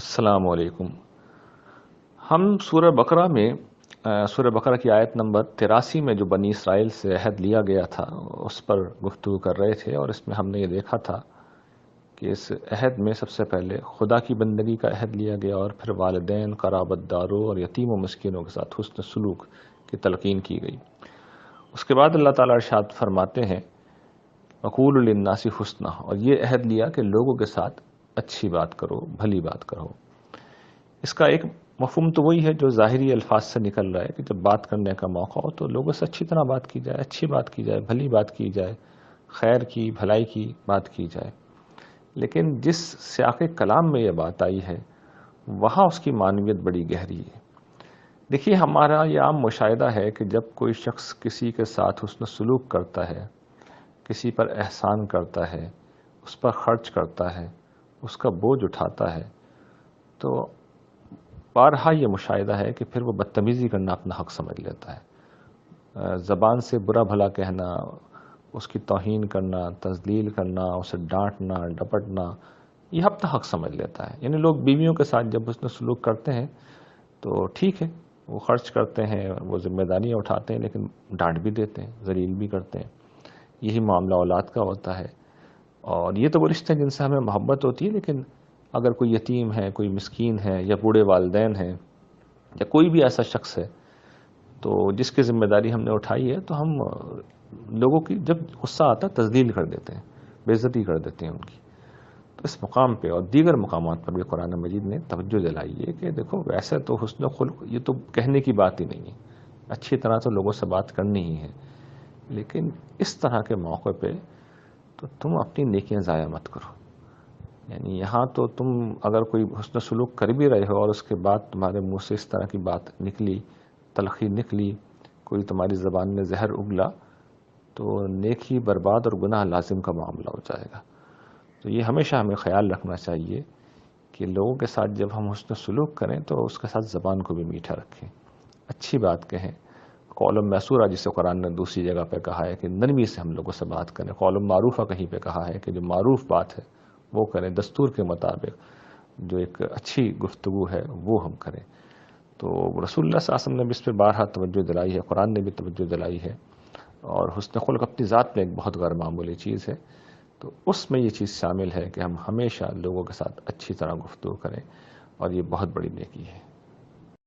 السلام علیکم۔ ہم سورہ بقرہ میں سورہ بقرہ کی آیت نمبر 83 میں جو بنی اسرائیل سے عہد لیا گیا تھا اس پر گفتگو کر رہے تھے، اور اس میں ہم نے یہ دیکھا تھا کہ اس عہد میں سب سے پہلے خدا کی بندگی کا عہد لیا گیا، اور پھر والدین، قرابت داروں اور یتیم و مسکینوں کے ساتھ حسن سلوک کی تلقین کی گئی۔ اس کے بعد اللہ تعالیٰ ارشاد فرماتے ہیں وَقُولُوا لِلنَّاسِ حُسْنًا، اور یہ عہد لیا کہ لوگوں کے ساتھ اچھی بات کرو، بھلی بات کرو۔ اس کا ایک مفہوم تو وہی ہے جو ظاہری الفاظ سے نکل رہا ہے کہ جب بات کرنے کا موقع ہو تو لوگوں سے اچھی طرح بات کی جائے، اچھی بات کی جائے، بھلی بات کی جائے، خیر کی، بھلائی کی بات کی جائے۔ لیکن جس سیاق کلام میں یہ بات آئی ہے وہاں اس کی معنویت بڑی گہری ہے۔ دیکھیے، ہمارا یہ عام مشاہدہ ہے کہ جب کوئی شخص کسی کے ساتھ حسن سلوک کرتا ہے، کسی پر احسان کرتا ہے، اس پر خرچ کرتا ہے، اس کا بوجھ اٹھاتا ہے، تو بارہا یہ مشاہدہ ہے کہ پھر وہ بدتمیزی کرنا اپنا حق سمجھ لیتا ہے۔ زبان سے برا بھلا کہنا، اس کی توہین کرنا، تذلیل کرنا، اسے ڈانٹنا، ڈپٹنا، یہ اپنا حق سمجھ لیتا ہے۔ یعنی لوگ بیویوں کے ساتھ جب حسن سلوک کرتے ہیں تو ٹھیک ہے، وہ خرچ کرتے ہیں، وہ ذمہ داریاں اٹھاتے ہیں، لیکن ڈانٹ بھی دیتے ہیں، ذلیل بھی کرتے ہیں۔ یہی معاملہ اولاد کا ہوتا ہے، اور یہ تو وہ رشتے ہیں جن سے ہمیں محبت ہوتی ہے، لیکن اگر کوئی یتیم ہے، کوئی مسکین ہے، یا بوڑھے والدین ہیں، یا کوئی بھی ایسا شخص ہے تو جس کی ذمہ داری ہم نے اٹھائی ہے، تو ہم لوگوں کی جب غصہ آتا ہے تذلیل کر دیتے ہیں، بے عزتی کر دیتے ہیں ان کی۔ تو اس مقام پہ اور دیگر مقامات پر بھی قرآن مجید نے توجہ دلائی ہے کہ دیکھو، ویسے تو حسن خلق یہ تو کہنے کی بات ہی نہیں ہے، اچھی طرح تو لوگوں سے بات کرنی ہی ہے، لیکن اس طرح کے موقع پہ تو تم اپنی نیکیاں ضائع مت کرو۔ یعنی یہاں تو تم اگر کوئی حسن سلوک کر بھی رہے ہو اور اس کے بعد تمہارے منہ سے اس طرح کی بات نکلی، تلخی نکلی، کوئی تمہاری زبان میں زہر اگلا، تو نیکی برباد اور گناہ لازم کا معاملہ ہو جائے گا۔ تو یہ ہمیشہ ہمیں خیال رکھنا چاہیے کہ لوگوں کے ساتھ جب ہم حسن سلوک کریں تو اس کے ساتھ زبان کو بھی میٹھا رکھیں، اچھی بات کہیں، قول میسورہ جسے قرآن نے دوسری جگہ پہ کہا ہے کہ نرمی سے ہم لوگوں سے بات کریں، قول معروفہ کہیں پہ کہا ہے کہ جو معروف بات ہے وہ کریں، دستور کے مطابق جو ایک اچھی گفتگو ہے وہ ہم کریں۔ تو رسول اللہ صلی اللہ علیہ وسلم نے بھی اس پہ بارہا توجہ دلائی ہے، قرآن نے بھی توجہ دلائی ہے، اور حسن خلق اپنی ذات میں ایک بہت غیر معمولی چیز ہے۔ تو اس میں یہ چیز شامل ہے کہ ہم ہمیشہ لوگوں کے ساتھ اچھی طرح گفتگو کریں، اور یہ بہت بڑی نیکی ہے۔